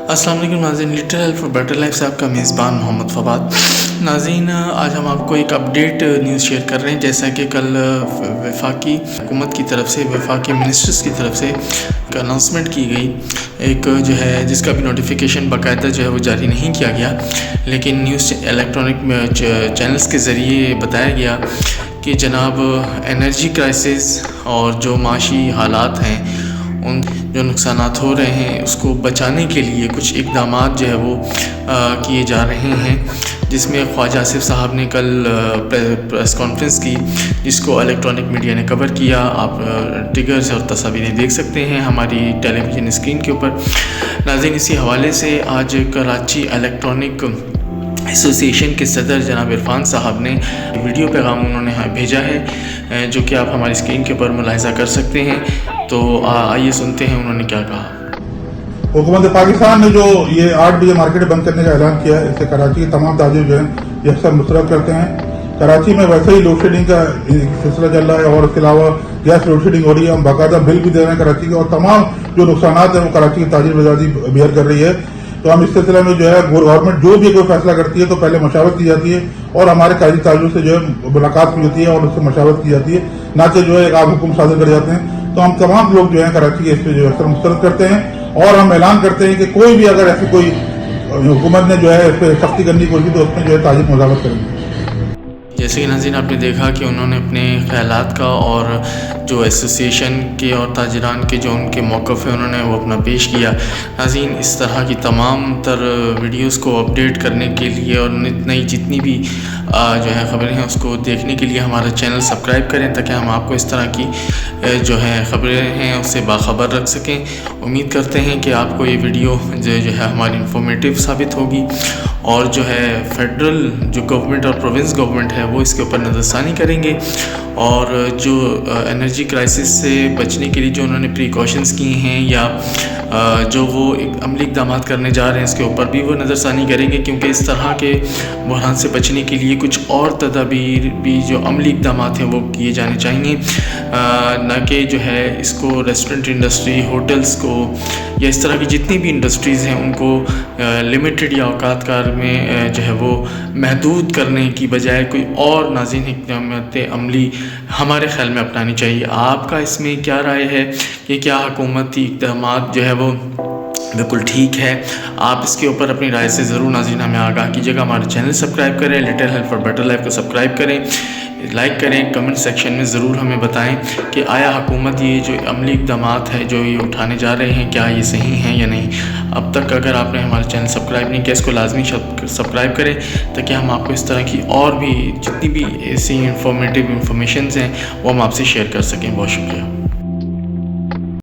السلام علیکم ناظرین، little help for better life سے آپ کا میزبان محمد فواد۔ ناظرین، آج ہم آپ کو ایک اپڈیٹ نیوز شیئر کر رہے ہیں، جیسا کہ کل وفاقی حکومت کی طرف سے، وفاقی منسٹرز کی طرف سے ایک اناؤنسمنٹ کی گئی، ایک جو ہے جس کا بھی نوٹیفیکیشن باقاعدہ جو ہے وہ جاری نہیں کیا گیا، لیکن نیوز الیکٹرانک چینلز کے ذریعے بتایا گیا کہ جناب انرجی کرائسس اور جو معاشی حالات ہیں، ان جو نقصانات ہو رہے ہیں اس کو بچانے کے لیے کچھ اقدامات جو ہے وہ کیے جا رہے ہیں، جس میں خواجہ آصف صاحب نے کل پریس کانفرنس کی، جس کو الیکٹرانک میڈیا نے کور کیا۔ آپ ٹگرز اور تصاویریں دیکھ سکتے ہیں ہماری ٹیلی ویژن اسکرین کے اوپر۔ ناظرین، اسی حوالے سے آج کراچی الیکٹرانک ایسوسی ایشن کے صدر جناب عرفان صاحب نے ویڈیو پیغام انہوں نے بھیجا ہے، جو کہ آپ ہماری اسکرین کے اوپر ملاحظہ کر سکتے ہیں۔ تو آئیے سنتے ہیں انہوں نے کیا کہا۔ حکومت پاکستان نے جو یہ 8 بجے مارکیٹ بند کرنے کا اعلان کیا ہے، اس سے کراچی کے تمام تاجر جو ہیں یہ اکثر مسرت کرتے ہیں۔ کراچی میں ویسے ہی لوڈ شیڈنگ کا سلسلہ چل رہا ہے، اور اس کے علاوہ گیس لوڈ شیڈنگ ہو رہی ہے، ہم باقاعدہ بل بھی دے رہے ہیں کراچی کے، اور تمام جو نقصانات ہیں وہ کراچی کی تاجر بازاری بیئر کر رہی ہے۔ تو ہم اس سلسلے میں جو ہے گورنمنٹ جو بھی کوئی فیصلہ کرتی ہے تو پہلے مشاورت کی جاتی ہے، اور ہمارے قائدی تاجروں سے جو ہے ملاقات بھی ہوتی ہے اور اس سے مشاورت کی جاتی ہے، نہ کہ جو ہے ایک عام حکم صادر کر جاتے ہیں۔ تو ہم تمام لوگ جو ہیں کراچی کے اس پہ جو ہے مسترد کرتے ہیں، اور ہم اعلان کرتے ہیں کہ کوئی بھی اگر ایسی کوئی حکومت نے جو ہے اس پہ سختی کرنے کی کوشش کی تو اس میں جو ہے تاجر مذاکرات کریں گے۔ جیسے کہ ناظرین آپ نے دیکھا کہ انہوں نے اپنے خیالات کا اور جو ایسوسی ایشن کے اور تاجران کے جو ان کے موقف ہیں انہوں نے وہ اپنا پیش کیا۔ ناظرین، اس طرح کی تمام تر ویڈیوز کو اپڈیٹ کرنے کے لیے اور نئی جتنی بھی جو ہے خبریں ہیں اس کو دیکھنے کے لیے ہمارا چینل سبسکرائب کریں، تاکہ ہم آپ کو اس طرح کی جو ہے خبریں ہیں اس سے باخبر رکھ سکیں۔ امید کرتے ہیں کہ آپ کو یہ ویڈیو جو ہے ہماری انفارمیٹیو ثابت ہوگی، اور جو ہے فیڈرل جو گورنمنٹ اور پروونس گورنمنٹ ہے وہ اس کے اوپر نظر ثانی کریں گے، اور جو انرجی کرائسس سے بچنے کے لیے جو انہوں نے پریکاشنز کی ہیں یا جو وہ عملی اقدامات کرنے جا رہے ہیں اس کے اوپر بھی وہ نظر ثانی کریں گے، کیونکہ اس طرح کے بحران سے بچنے کے لیے کچھ اور تدابیر بھی جو عملی اقدامات ہیں وہ کیے جانے چاہیے، نہ کہ جو ہے اس کو ریسٹورنٹ انڈسٹری، ہوٹلز کو یا اس طرح کی جتنی بھی انڈسٹریز ہیں ان کو لمیٹڈ یا اوقات کار میں جو ہے وہ محدود کرنے کی بجائے کوئی اور ناظرین اقدامات عملی ہمارے خیال میں اپنانی چاہیے۔ آپ کا اس میں کیا رائے ہے کہ کیا حکومتی اقدامات جو ہے وہ بالکل ٹھیک ہے؟ آپ اس کے اوپر اپنی رائے سے ضرور ناظرین ہمیں آگاہ کیجیے گا۔ ہمارے چینل سبسکرائب کریں، little help for better life کو سبسکرائب کریں، لائک کریں، کمنٹ سیکشن میں ضرور ہمیں بتائیں کہ آیا حکومت یہ جو عملی اقدامات ہیں جو یہ اٹھانے جا رہے ہیں کیا یہ صحیح ہیں یا نہیں۔ اب تک اگر آپ نے ہمارے چینل سبسکرائب نہیں کیا، اس کو لازمی سبسکرائب کریں، تاکہ ہم آپ کو اس طرح کی اور بھی جتنی بھی ایسی انفارمیشنز ہیں وہ ہم آپ سے شیئر کر سکیں۔ بہت شکریہ۔